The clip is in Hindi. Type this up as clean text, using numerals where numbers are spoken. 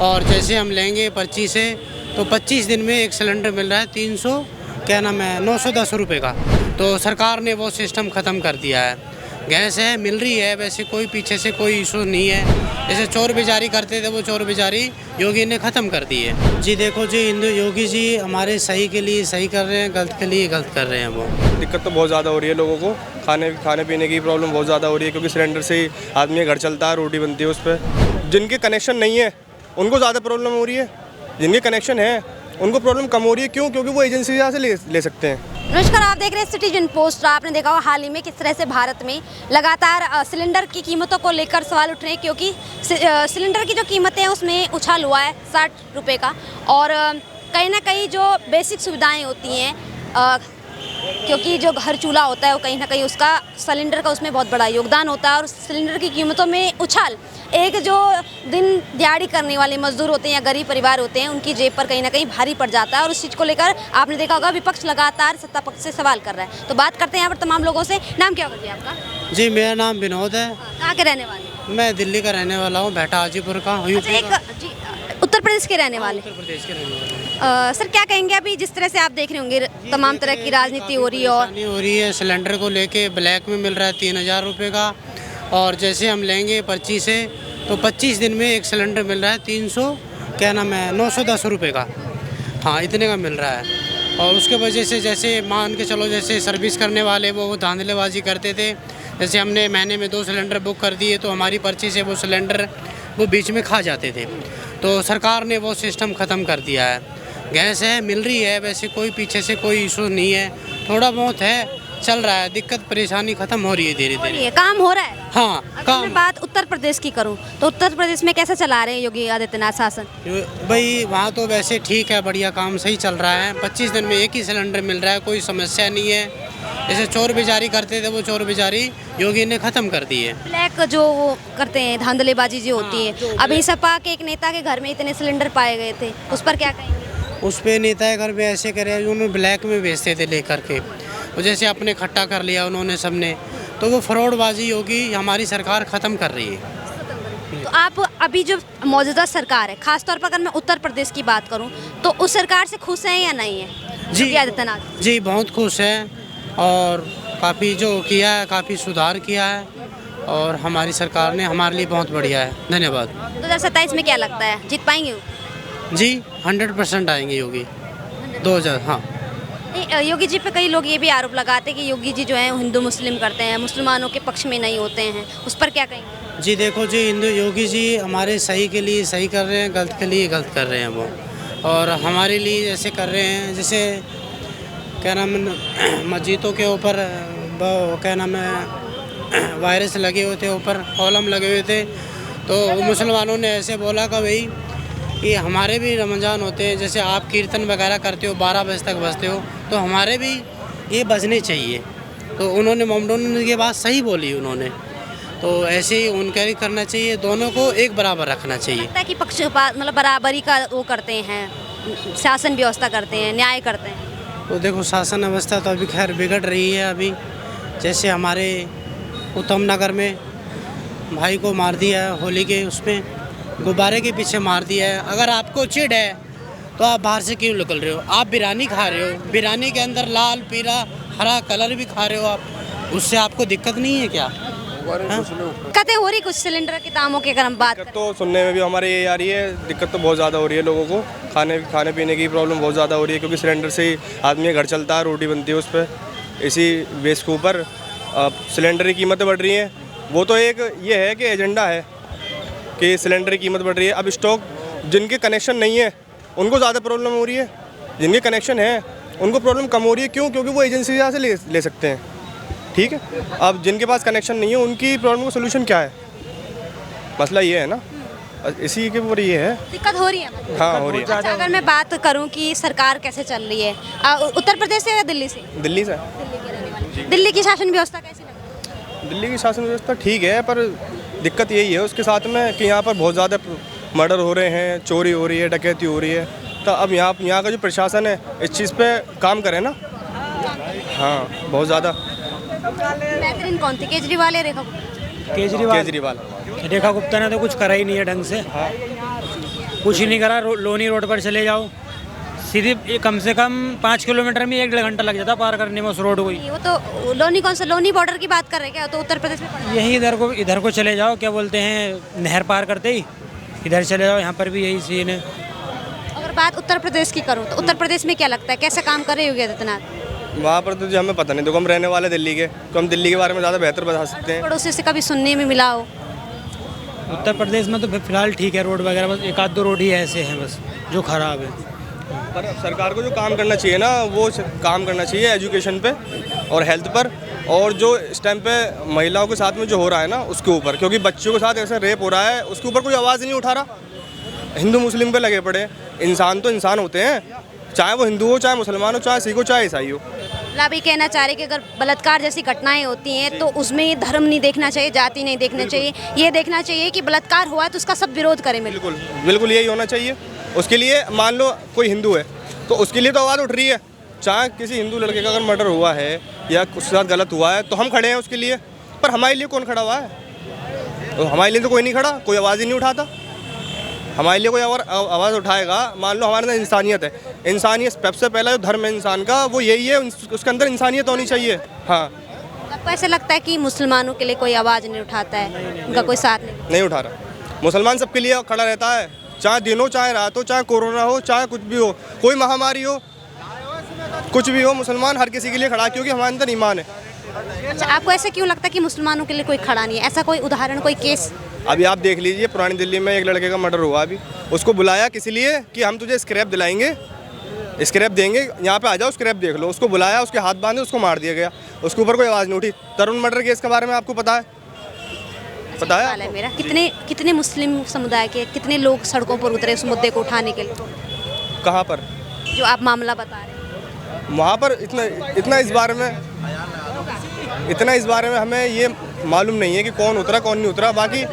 और जैसे हम लेंगे पर्ची से तो 25 दिन में एक सिलेंडर मिल रहा है 300 क्या नाम है 910 रुपये का। तो सरकार ने वो सिस्टम ख़त्म कर दिया है। गैस है मिल रही है, वैसे कोई पीछे से कोई इशू नहीं है। जैसे चोर बेजारी करते थे वो चोर बेजारी योगी ने ख़त्म कर दी है। जी देखो जी, योगी जी हमारे सही के लिए सही कर रहे हैं, गलत के लिए गलत कर रहे हैं। वो दिक्कत तो बहुत ज़्यादा हो रही है लोगों को, खाने पीने की प्रॉब्लम बहुत ज़्यादा हो रही है, क्योंकि सिलेंडर से ही आदमी का घर चलता है, रोटी बनती है उस पर। जिनके कनेक्शन नहीं है उनको ज़्यादा प्रॉब्लम हो रही है, जिनके कनेक्शन है उनको प्रॉब्लम कम हो रही है। क्यों? क्योंकि वो एजेंसी से ले सकते हैं। नमस्कार, आप देख रहे हैं सिटीजन पोस्ट। आपने देखा होगा हाल ही में किस तरह से भारत में लगातार सिलेंडर की कीमतों को लेकर सवाल उठ रहे हैं, क्योंकि सिलेंडर की जो कीमतें हैं उसमें उछाल हुआ है 60 रुपये का। और कहीं ना कहीं जो बेसिक सुविधाएं होती हैं, क्योंकि जो घर चूल्हा होता है वो कहीं ना कहीं उसका सिलेंडर का उसमें बहुत बड़ा योगदान होता है। और सिलेंडर की कीमतों में उछाल एक जो दिन दिहाड़ी करने वाले मजदूर होते हैं या गरीब परिवार होते हैं उनकी जेब पर कहीं ना कहीं भारी पड़ जाता है। और उस चीज़ को लेकर आपने देखा होगा विपक्ष लगातार सत्ता पक्ष से सवाल कर रहा है। तो बात करते हैं यहाँ पर तमाम लोगों से। नाम क्या होगा जी आपका? जी मेरा नाम विनोद है। कहाँ के रहने वाले? मैं दिल्ली का रहने वाला हूँ, भैटा हाजीपुर का। जी, उत्तर प्रदेश के रहने वाले। उत्तर प्रदेश के रहने वाले। सर क्या कहेंगे, अभी जिस तरह से आप देख रहे होंगे तमाम तरह की राजनीति हो रही है और हो रही है, सिलेंडर को लेके ब्लैक में मिल रहा है 3000 रुपये का। और जैसे हम लेंगे पर्ची से तो 25 दिन में एक सिलेंडर मिल रहा है 300 क्या नाम है 910 रुपये का। हाँ, इतने का मिल रहा है। और उसके वजह से जैसे मान के चलो, जैसे सर्विस करने वाले वो धांधलेबाजी करते थे। जैसे हमने महीने में 2 सिलेंडर बुक कर दिए तो हमारी पर्ची से वो सिलेंडर वो बीच में खा जाते थे। तो सरकार ने वो सिस्टम ख़त्म कर दिया है। गैस है मिल रही है, वैसे कोई पीछे से कोई इशू नहीं है, थोड़ा बहुत है, चल रहा है। दिक्कत परेशानी खत्म हो रही है धीरे धीरे, काम हो रहा है। हाँ अगर मैं बात उत्तर प्रदेश की करूं तो उत्तर प्रदेश में कैसे चला रहे हैं योगी आदित्यनाथ शासन? भाई वहाँ तो वैसे ठीक है, बढ़िया काम सही चल रहा है। 25 दिन में एक ही सिलेंडर मिल रहा है, कोई समस्या नहीं है। जैसे चोर बेजारी करते थे वो चोर बेजारी योगी ने ख़त्म कर दी है। ब्लैक जो वो करते हैं धांधलेबाजी जो होती है, अभी सपा के एक नेता के घर में इतने सिलेंडर पाए गए थे, उस पर क्या कहेंगे? उस पर नेता के घर में ऐसे करे, उन्होंने ब्लैक में बेचते थे लेकर के, वो जैसे अपने इकट्ठा कर लिया उन्होंने सबने, तो वो फ्रॉडबाजी होगी, हमारी सरकार ख़त्म कर रही है। तो आप अभी जो मौजूदा सरकार है, खासतौर पर अगर मैं उत्तर प्रदेश की बात करूं, तो उस सरकार से खुश हैं या नहीं है जी योगी आदित्यनाथ? जी बहुत खुश हैं, और काफ़ी जो किया है, काफ़ी सुधार किया है, और हमारी सरकार ने हमारे लिए बहुत बढ़िया है। धन्यवाद। 2027 में क्या लगता है, जीत पाएंगे वो? जी 100% आएंगे योगी 2000। हाँ, योगी जी पे कई लोग ये भी आरोप लगाते हैं कि योगी जी जो है हिंदू मुस्लिम करते हैं, मुसलमानों के पक्ष में नहीं होते हैं, उस पर क्या कहेंगे? जी देखो जी, योगी जी हमारे सही के लिए सही कर रहे हैं, गलत के लिए गलत कर रहे हैं वो। और हमारे लिए जैसे कर रहे हैं, जैसे क्या नाम है मस्जिदों के ऊपर क्या नाम है वायरस लगे हुए थे, ऊपर कॉलम लगे हुए थे, तो मुसलमानों ने ऐसे बोला कि भाई कि हमारे भी रमज़ान होते हैं, जैसे आप कीर्तन वगैरह करते हो 12 बजे तक बजते हो, तो हमारे भी ये बजने चाहिए। तो उन्होंने मोमडन ने ये बात सही बोली उन्होंने, तो ऐसे ही उनका ही करना चाहिए, दोनों को एक बराबर रखना चाहिए। कि पक्षपात मतलब बराबरी का वो करते हैं, शासन व्यवस्था करते हैं, न्याय करते हैं। तो देखो शासन व्यवस्था तो अभी खैर बिगड़ रही है। अभी जैसे हमारे उत्तम नगर में भाई को मार दिया है, होली के उसमें गुब्बारे के पीछे मार दिया है। अगर आपको चिढ़ है तो आप बाहर से क्यों निकल रहे हो? आप बिरयानी खा रहे हो, बिरयानी के अंदर लाल पीला हरा कलर भी खा रहे हो आप, उससे आपको दिक्कत नहीं है क्या? दिक्कतें हो रही कुछ सिलेंडर के दामों की अगर हम बात करें तो सुनने में भी हमारे ये आ रही है, दिक्कत तो बहुत ज़्यादा हो रही है लोगों को, खाने पीने की प्रॉब्लम बहुत ज़्यादा हो रही है, क्योंकि सिलेंडर से ही आदमी का घर चलता है, रोटी बनती है उस पर। इसी बेस के ऊपर सिलेंडर की कीमतें बढ़ रही हैं। वो तो एक ये है कि एजेंडा है कि सिलेंडर की कीमत बढ़ रही है। अब स्टॉक जिनके कनेक्शन नहीं है उनको ज़्यादा प्रॉब्लम हो रही है, जिनके कनेक्शन है उनको प्रॉब्लम कम हो रही है। क्यों? क्योंकि वो एजेंसी से ले सकते हैं। ठीक है, अब जिनके पास कनेक्शन नहीं है उनकी प्रॉब्लम का सोल्यूशन क्या है? मसला ये है ना, इसी के ऊपर ये है, दिक्कत हो रही है। हाँ हो रही है। अच्छा, अगर मैं बात करूं कि सरकार कैसे चल रही है, उत्तर प्रदेश से या दिल्ली से? दिल्ली से। दिल्ली की शासन व्यवस्था कैसी लगती है? दिल्ली की शासन व्यवस्था ठीक है, पर दिक्कत यही है उसके साथ में कि यहाँ पर बहुत ज़्यादा मर्डर हो रहे हैं, चोरी हो रही है, डकैती हो रही है। तो अब यहाँ का जो प्रशासन है इस चीज़ पे काम करे ना। हाँ, बहुत ज़्यादा। बेहतरीन कौन थी, केजरीवाल या रेखा गुप्ता? केजरीवाल। रेखा गुप्ता ने तो कुछ करा ही नहीं है ढंग से। कुछ ही नहीं करा। लोनी रोड पर चले जाओ, सीधी कम से कम 5 किलोमीटर में 1-1.5 घंटा लग जाता पार करने में उस रोड को ही। वो तो लोनी, कौन सा लोनी बॉर्डर की बात कर रहे हैं क्या? तो उत्तर प्रदेश में पड़ता है। यही इधर को चले जाओ, क्या बोलते हैं, नहर पार करते ही इधर चले जाओ, यहाँ पर भी यही सीन है। अगर बात उत्तर प्रदेश की करूँ तो उत्तर प्रदेश में क्या लगता है, कैसे काम कर रहे योगी आदित्यनाथ? वहाँ पर तो जो हमें पता नहीं, देखो हम रहने वाले दिल्ली के, तो हम दिल्ली के बारे में ज़्यादा बेहतर बता सकते हैं। पड़ोसी से कभी सुनने में मिला हो? उत्तर प्रदेश में तो फिलहाल ठीक है रोड वगैरह, बस 1-2 रोड ही ऐसे हैं बस जो ख़राब है। पर सरकार को जो काम करना चाहिए ना, वो काम करना चाहिए एजुकेशन पे और हेल्थ पर, और जो इस टाइम पे महिलाओं के साथ में जो हो रहा है ना उसके ऊपर, क्योंकि बच्चों के साथ ऐसा रेप हो रहा है, उसके ऊपर कोई आवाज़ नहीं उठा रहा। हिंदू मुस्लिम पे लगे पड़े। इंसान तो इंसान होते हैं, चाहे वो हिंदू हो, चाहे मुसलमान हो, चाहे सिख हो, चाहे ईसाई हो। आप ये कहना चाह रहे कि अगर बलात्कार जैसी घटनाएं होती हैं तो उसमें धर्म नहीं देखना चाहिए, जाति नहीं देखना चाहिए, ये देखना चाहिए कि बलात्कार हुआ है तो उसका सब विरोध करें। बिल्कुल बिल्कुल यही होना चाहिए। उसके लिए मान लो कोई हिंदू है तो उसके लिए तो आवाज़ उठ रही है, चाहे किसी हिंदू लड़के का अगर मर्डर हुआ है या उसके साथ गलत हुआ है तो हम खड़े हैं उसके लिए। पर हमारे लिए कौन खड़ा हुआ है? तो हमारे लिए तो कोई नहीं खड़ा, कोई आवाज़ ही नहीं उठाता। हमारे लिए कोई आवाज़ उठाएगा, मान लो हमारे अंदर इंसानियत है। इंसानियत सबसे पहला जो धर्म है इंसान का वो यही है, उसके अंदर इंसानियत होनी चाहिए। हाँ, आपको ऐसा लगता है कि मुसलमानों के लिए कोई आवाज़ नहीं उठाता है, उनका कोई साथ नहीं उठा रहा। मुसलमान सबके लिए खड़ा रहता है, चाहे दिन हो, चाहे रात हो, चाहे कोरोना हो, चाहे कुछ भी हो, कोई महामारी हो, कुछ भी हो, मुसलमान हर किसी के लिए खड़ा है, क्योंकि हमारे अंदर ईमान है। अच्छा, आपको ऐसे क्यों लगता है कि मुसलमानों के लिए कोई खड़ा नहीं है? ऐसा कोई उदाहरण, कोई केस? अभी आप देख लीजिए, पुरानी दिल्ली में एक लड़के का मर्डर हुआ, अभी उसको बुलाया किस लिए कि हम तुझे स्क्रैप दिलाएंगे, स्क्रैप देंगे, यहाँ पे आ जाओ स्क्रैप देख लो। उसको बुलाया, उसके हाथ बांधे, उसको मार दिया गया, उसके ऊपर कोई आवाज़ नहीं उठी। तरुण मर्डर केस के बारे में आपको पता है? पता सवाल है मेरा, कितने मुस्लिम समुदाय के कितने लोग सड़कों पर उतरे उस मुद्दे को उठाने के लिए? कहाँ पर? जो आप मामला बता रहे हैं वहाँ पर इतना इस बारे में हमें ये मालूम नहीं है कि कौन उतरा कौन नहीं उतरा। बाकी